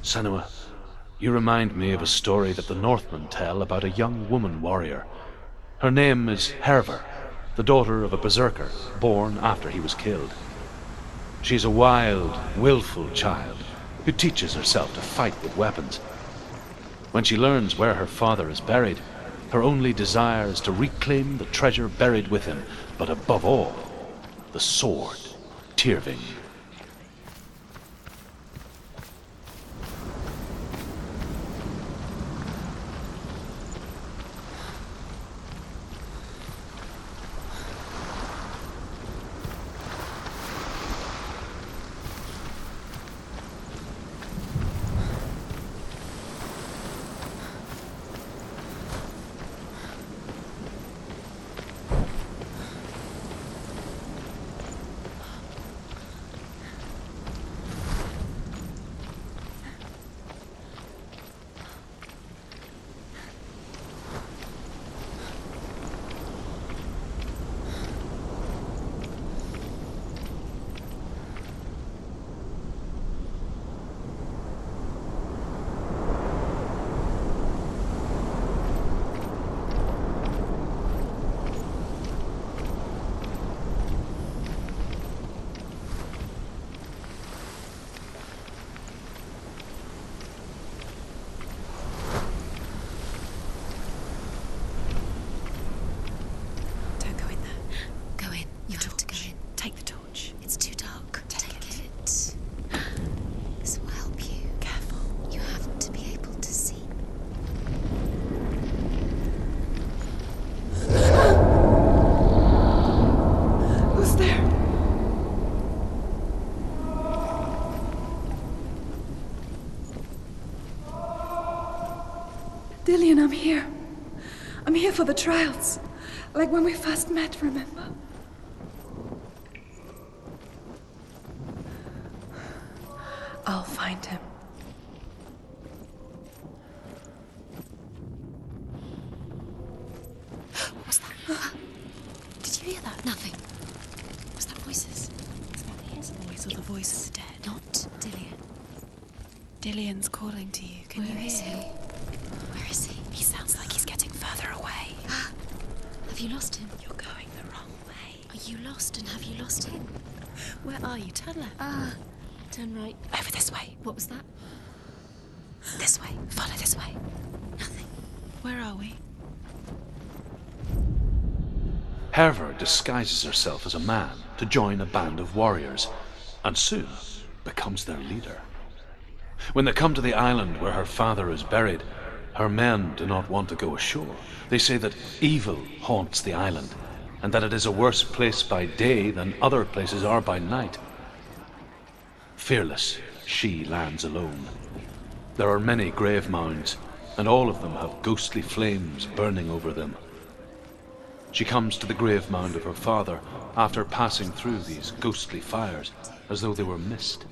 Senua, you remind me of a story that the Northmen tell about a young woman warrior. Her name is Herver, the daughter of a berserker born after he was killed. She's a wild, willful child who teaches herself to fight with weapons. When she learns where her father is buried, her only desire is to reclaim the treasure buried with him, but above all, the sword, Tyrving. Dillion, I'm here. I'm here for the trials. Like when we first met, remember? I'll find him. What was that? Did you hear that? Nothing. Was that voices? Is that his voice or the voice of the dead? Not Dillion. Dillion's calling to you. Can you Where hear is he? him? Where is he? He sounds like he's getting further away. Have you lost him? You're going the wrong way. Are you lost and have you lost him? Where are you? Turn left. Turn right. Over this way. What was that? This way. Follow this way. Nothing. Where are we? Herver disguises herself as a man to join a band of warriors, and soon becomes their leader. When they come to the island where her father is buried, her men do not want to go ashore. They say that evil haunts the island, and that it is a worse place by day than other places are by night. Fearless, she lands alone. There are many grave mounds, and all of them have ghostly flames burning over them. She comes to the grave mound of her father after passing through these ghostly fires, as though they were mist.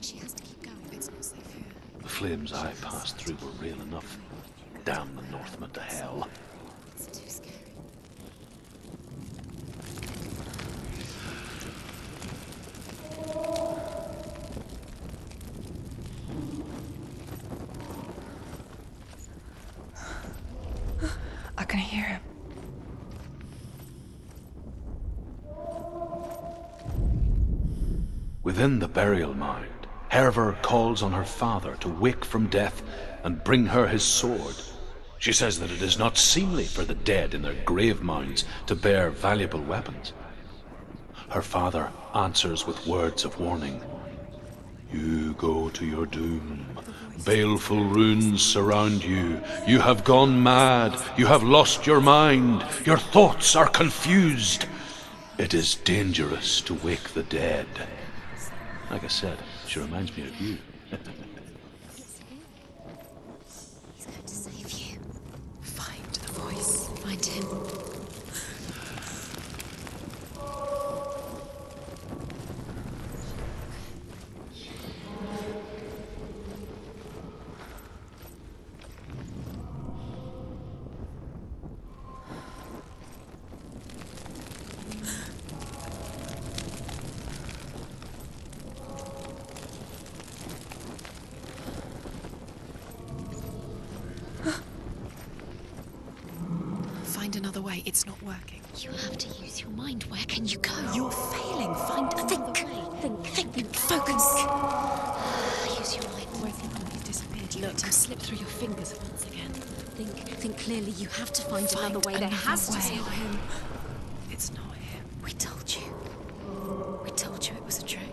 She has to keep going. It's not safe here. The flames I passed through were real enough. Damn the Northmen to hell. It's too scary. I can hear him. Within the burial mound, Herver calls on her father to wake from death and bring her his sword. She says that it is not seemly for the dead in their grave mounds to bear valuable weapons. Her father answers with words of warning. You go to your doom. Baleful runes surround you. You have gone mad. You have lost your mind. Your thoughts are confused. It is dangerous to wake the dead. Like I said, she reminds me of you. He's going to save you. Find the voice. Find him. way. It's not working. You have to use your mind. Where can you go? You're failing. Find another way. Think. Focus. Use your mind. Where's he gone? He's disappeared. You let him slip through your fingers once again. Think clearly. You have to find another way. There has to be him. It's not him. We told you. We told you it was a trick.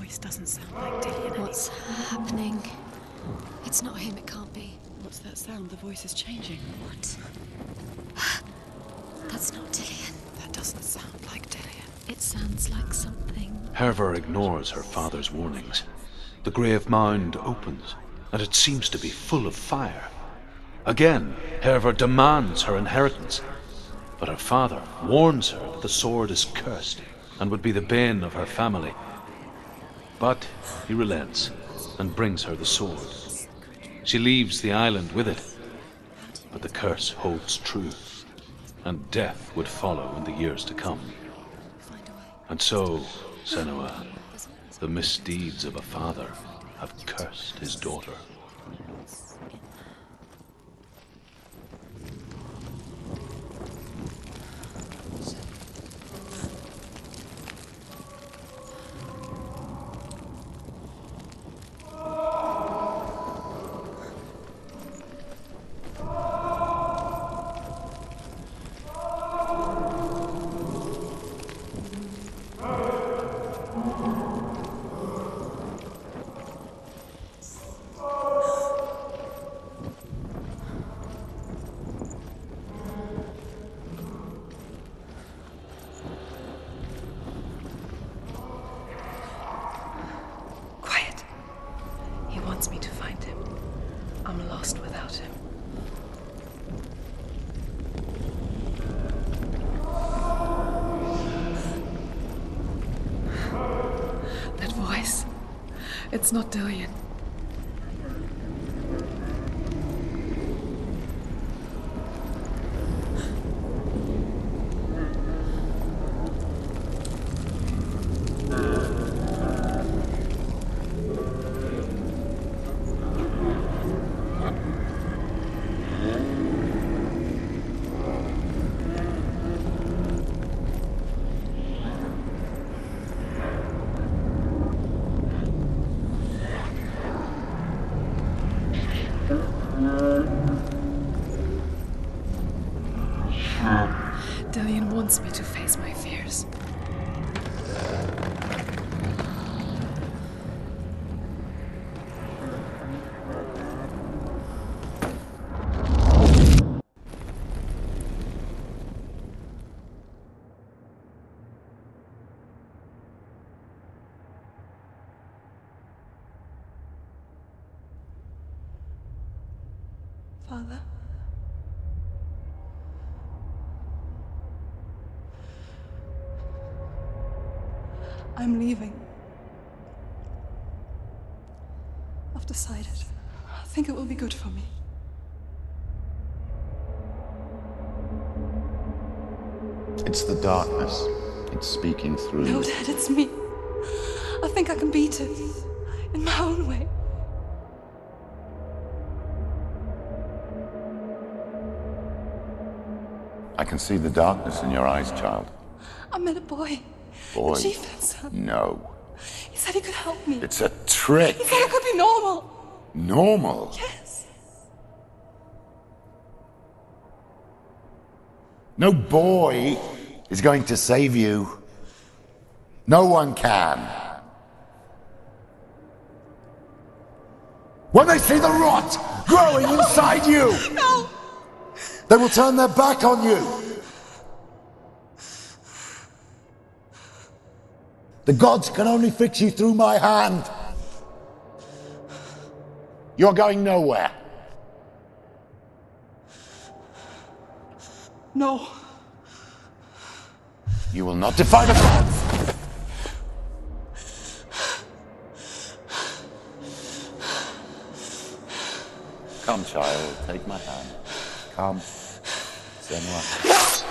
This doesn't sound like Dillion. What's happening? It's not him, it can't be. What's that sound? The voice is changing. What? That's not Dillion. That doesn't sound like Dillion. It sounds like something. Herver ignores her father's warnings. The grave mound opens, and it seems to be full of fire. Again, Herver demands her inheritance, but her father warns her that the sword is cursed and would be the bane of her family. But he relents and brings her the sword. She leaves the island with it, but the curse holds true, and death would follow in the years to come. And so, Senua, the misdeeds of a father have cursed his daughter. Me to find him. I'm lost without him. That voice. It's not Dillion. Dillion wants me to face my fears. Father? I'm leaving. I've decided. I think it will be good for me. It's the darkness. It's speaking through No, you. Dad, it's me. I think I can beat it. In my own way. I can see the darkness in your eyes, child. I met a boy. Boy. The chieftain's son. No. He said he could help me. It's a trick. He said I could be normal. Normal? Yes. No boy is going to save you. No one can. When they see the rot growing inside you, No! they will turn their back on you. The gods can only fix you through my hand. You're going nowhere. No. You will not defy the gods. Come, child, take my hand. Come, Senuas.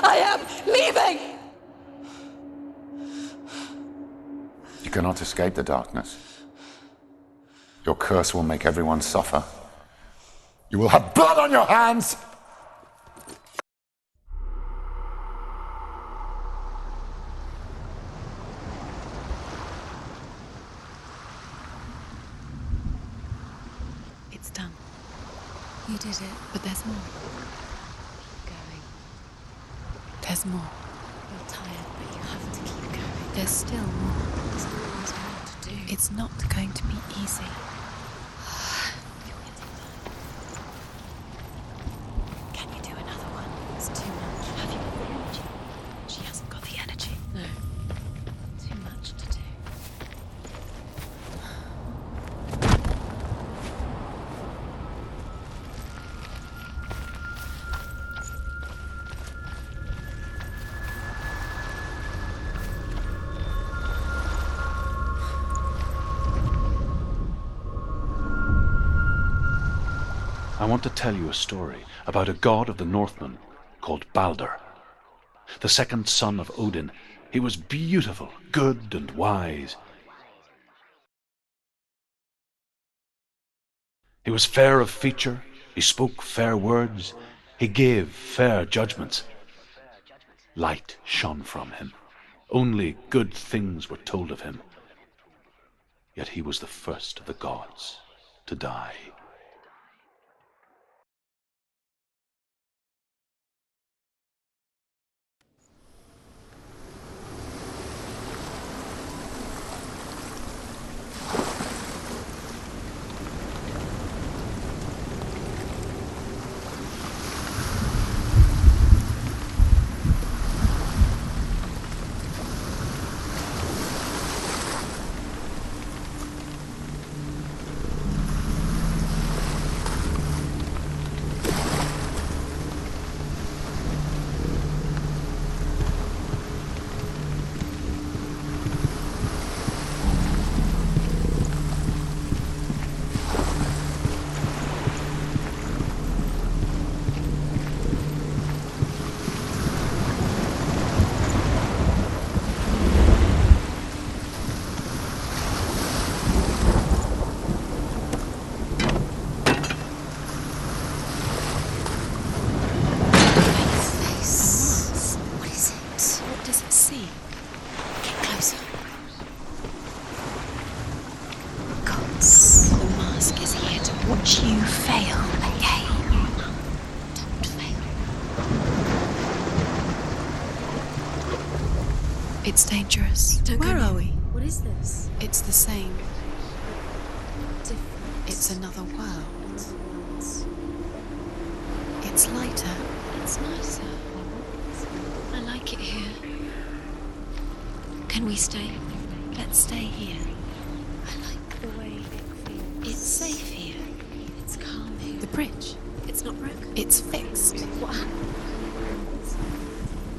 I am leaving! You cannot escape the darkness. Your curse will make everyone suffer. You will have blood on your hands! It's done. You did it. But there's more. Keep going. There's more. You're tired, but you have to keep going. There's still more. There's always more to do. It's not going to be easy. Can you do another one? It's too much. Have you got the energy? She hasn't got the energy. No. Too much to do. I want to tell you a story about a god of the Northmen called Balder. The second son of Odin, he was beautiful, good, and wise. He was fair of feature, he spoke fair words, he gave fair judgments. Light shone from him. Only good things were told of him. Yet he was the first of the gods to die. It's dangerous. Where are we? What is this? It's the same. Different. It's another world. It's lighter. It's nicer. I like it here. Can we stay? Let's stay here. I like the way it feels. It's safe here. It's calming. The bridge. It's not broken. It's fixed. What happened?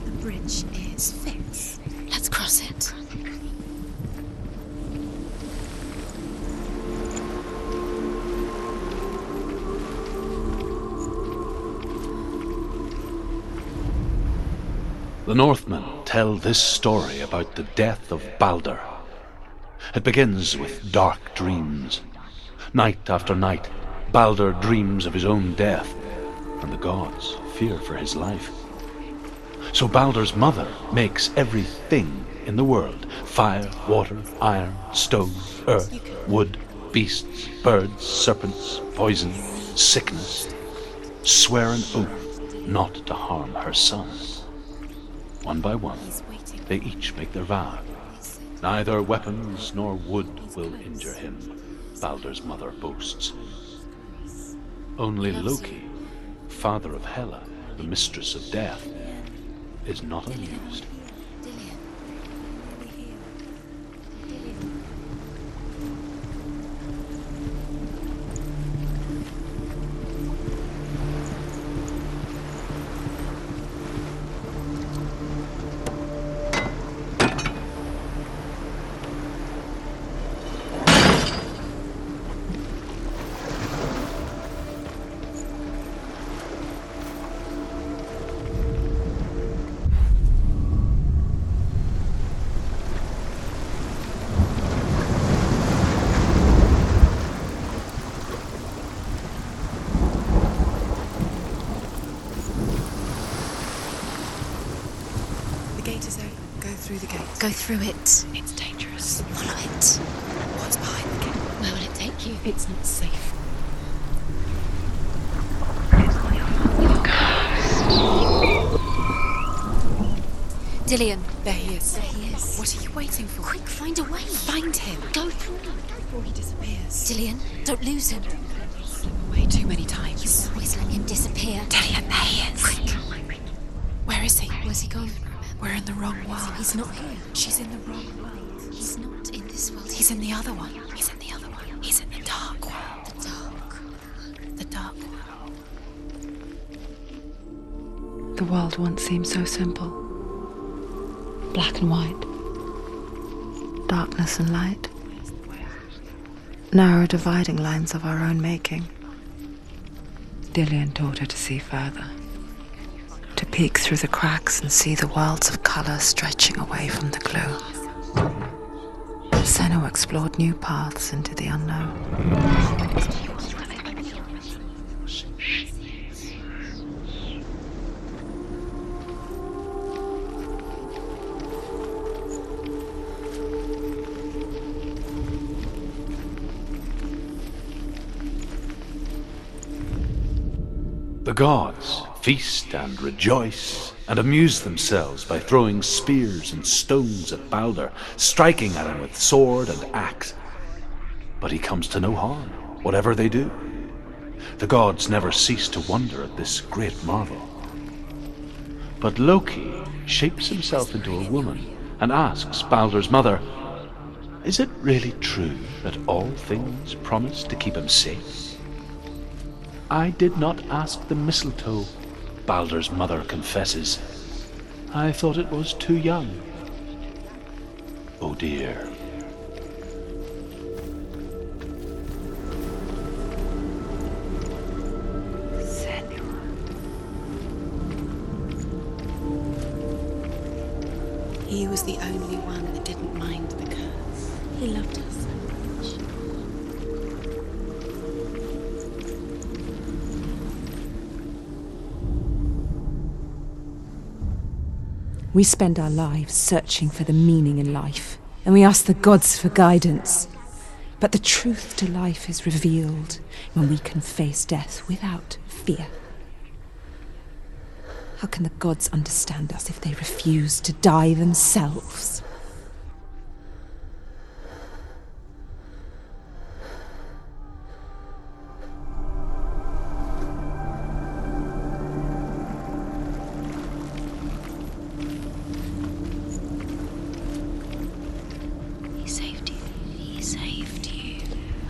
The bridge is fixed. Let's cross it. The Northmen tell this story about the death of Balder. It begins with dark dreams. Night after night, Balder dreams of his own death, and the gods fear for his life. So Balder's mother makes everything in the world: fire, water, iron, stone, earth, wood, beasts, birds, serpents, poison, sickness, swear an oath not to harm her son. One by one, they each make their vow. Neither weapons nor wood will injure him, Baldur's mother boasts. Only Loki, father of Hela, the mistress of death, is not amused. Go through it. It's dangerous. Follow it. What's behind the gate? Where will it take you? It's not safe. Dillion. There he is. There he is. What are you waiting for? Quick, find a way. Find him. Go through Before he disappears. Dillion, don't lose him. Slip away too many times. You always let him disappear. Dillion, there he is. Quick. Where is he? Where's he gone? We're in the wrong world. He's not here. She's in the wrong world. He's not in this world. He's in the other one. He's in the other one. He's in the dark world. the dark. The dark world. The world once seemed so simple. Black and white. Darkness and light. Narrow dividing lines of our own making. Dillion taught her to see further. To peek through the cracks and see the worlds of colour stretching away from the glow. Senua explored new paths into the unknown. The gods feast and rejoice and amuse themselves by throwing spears and stones at Baldur, striking at him with sword and axe. But he comes to no harm, whatever they do. The gods never cease to wonder at this great marvel. But Loki shapes himself into a woman and asks Baldur's mother, "Is it really true that all things promise to keep him safe?" "I did not ask the mistletoe," Baldur's mother confesses. "I thought it was too young." Oh dear. He was the only one that didn't mind the curse. He loved us so much. We spend our lives searching for the meaning in life, and we ask the gods for guidance. But the truth to life is revealed when we can face death without fear. How can the gods understand us if they refuse to die themselves? He saved you. He saved you.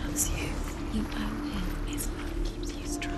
Loves you. You owe him. His love keeps you strong.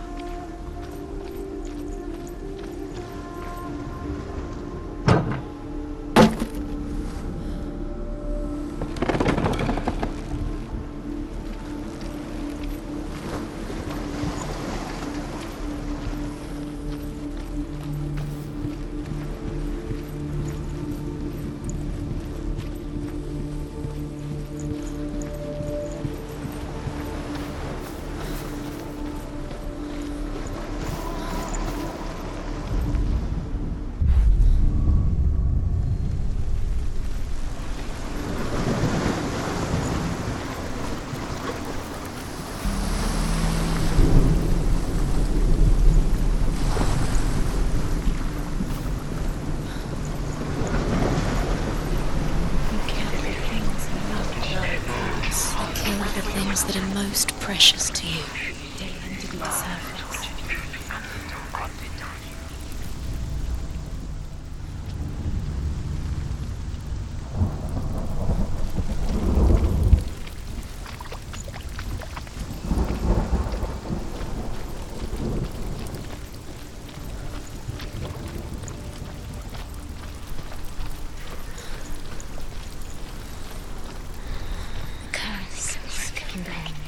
things that are most precious to you. Dillion didn't deserve it.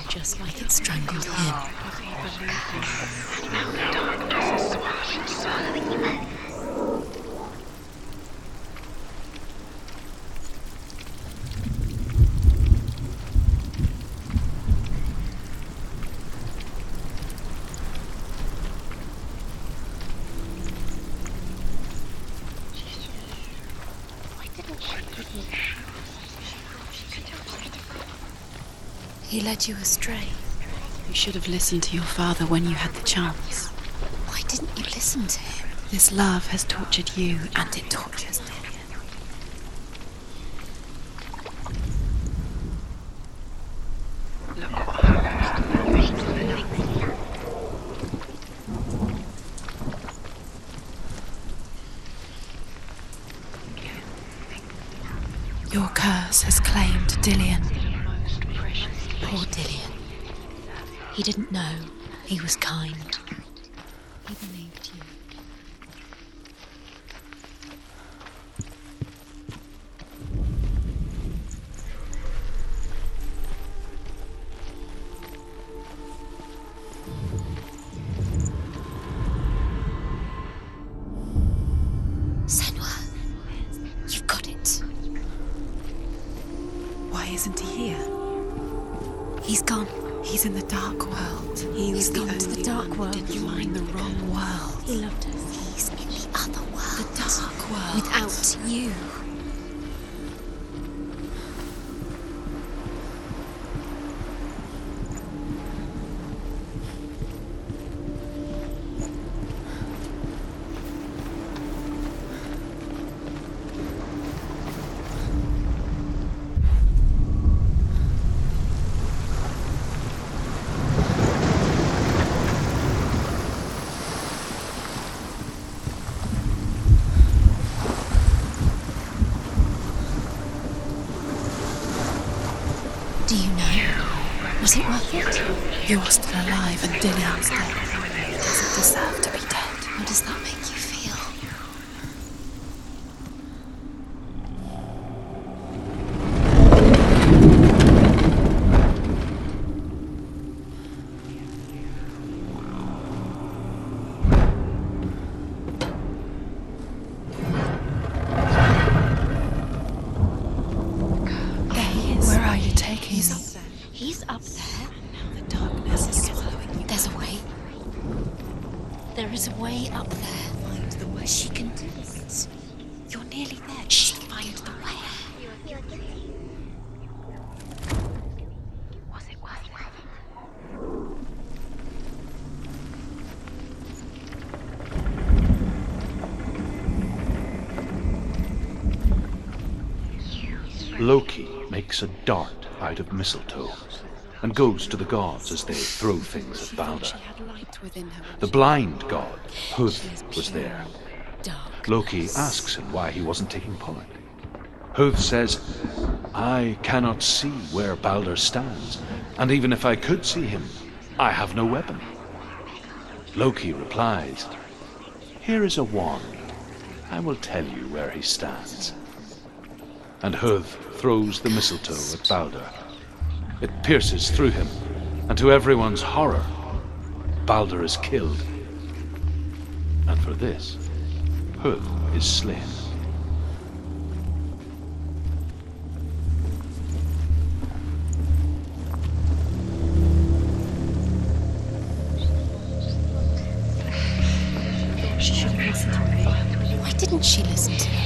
Just like it strangled him. He led you astray. You should have listened to your father when you had the chance. Why didn't you listen to him? This love has tortured you, and it tortures Dillion. Look what happens to them. Your curse has claimed Dillion. Poor Dillion. He didn't know. He was kind. He believed you. Senua, you've got it. Why isn't he here? He's gone. He's in the dark world. He's gone to the dark world. Did you find the wrong world? He loved us. He's in the other world. The dark world. Without you. Do you know? Was it worth it? You're still alive and Dillion's dead. He doesn't deserve to be dead. How does that make you feel? He's up there. Now the darkness is swallowing you. There's a way. There is a way up there. Find the way. She can do it. You're nearly there. She can find the way. Was it worth it? Loki makes a dart out of mistletoe and goes to the gods as they throw things at Balder. The blind god, Húð, was there. Loki asks him why he wasn't taking part. Húð says, I cannot see where Balder stands, and even if I could see him, I have no weapon. Loki replies, here is a wand. I will tell you where he stands. And Húð throws the mistletoe at Balder. It pierces through him, and to everyone's horror, Balder is killed. And for this, Húð is slain. She should have listened to me. Why didn't she listen to me?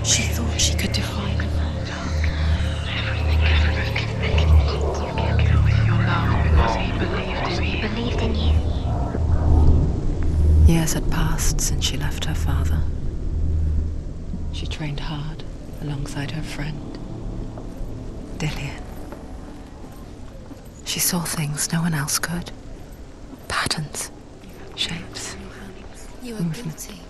She thought she could define it. Believed in you. Years had passed since she left her father. She trained hard alongside her friend, Dillion. She saw things no one else could. Patterns, shapes, You are movement. guilty.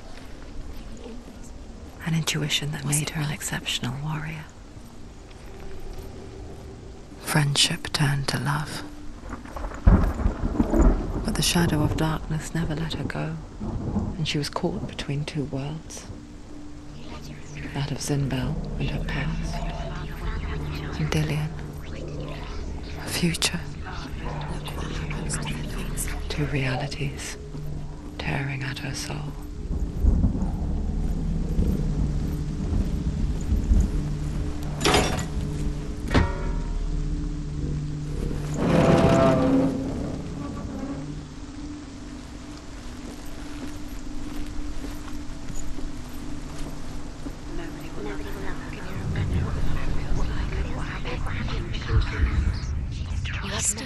An intuition that made her an exceptional warrior. Friendship turned to love. But the shadow of darkness never let her go, and she was caught between two worlds. That of Zinbel and her past, and Dillion, her future. Two realities tearing at her soul.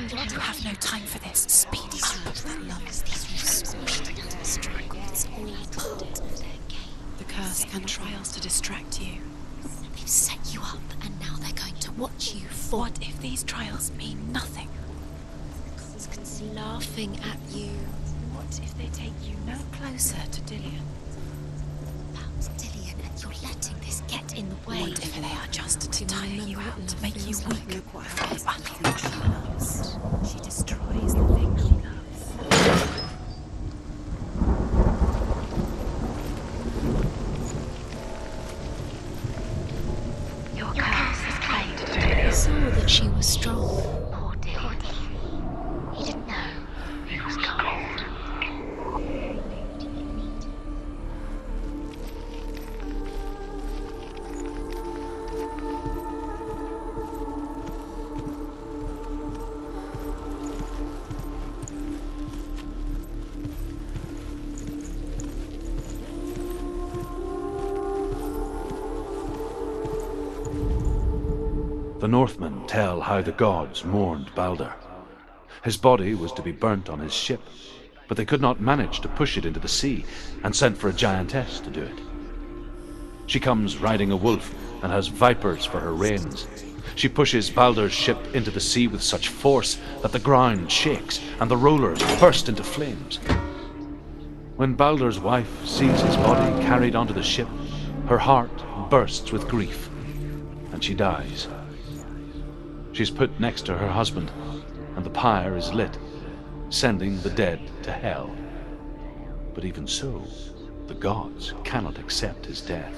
You have no time for this. Speed up. The curse can trials to distract you. They've set you up, and now they're going to watch you fall. What if these trials mean nothing? Laughing at you. What if they take you no closer to Dillion? About Dillion, and you're letting this get in the way. What if they are just to tire you out, to make you weak? She destroys the thing she loves. Your curse is played. He saw that she was strong. Poor Dillion. He didn't know. He was cold. The Northmen tell how the gods mourned Balder. His body was to be burnt on his ship, but they could not manage to push it into the sea, and sent for a giantess to do it. She comes riding a wolf and has vipers for her reins. She pushes Balder's ship into the sea with such force that the ground shakes and the rollers burst into flames. When Balder's wife sees his body carried onto the ship, her heart bursts with grief, and she dies. She's put next to her husband, and the pyre is lit, sending the dead to hell. But even so, the gods cannot accept his death.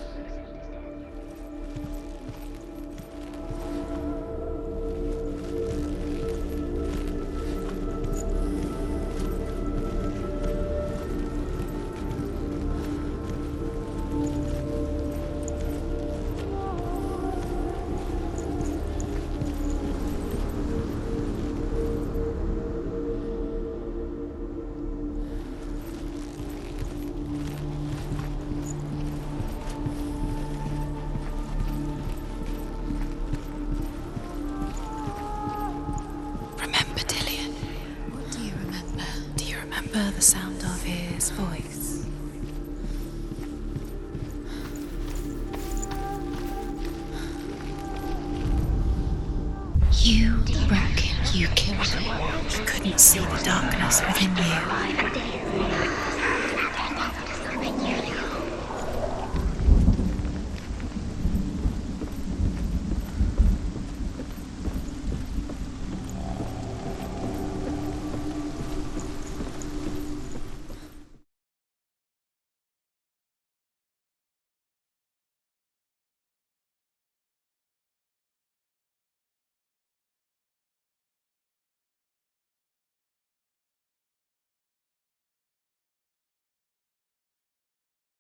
Remember Dillion? What do you remember? Do you remember the sound of his voice? You broke him. You killed him. You couldn't see the darkness within you.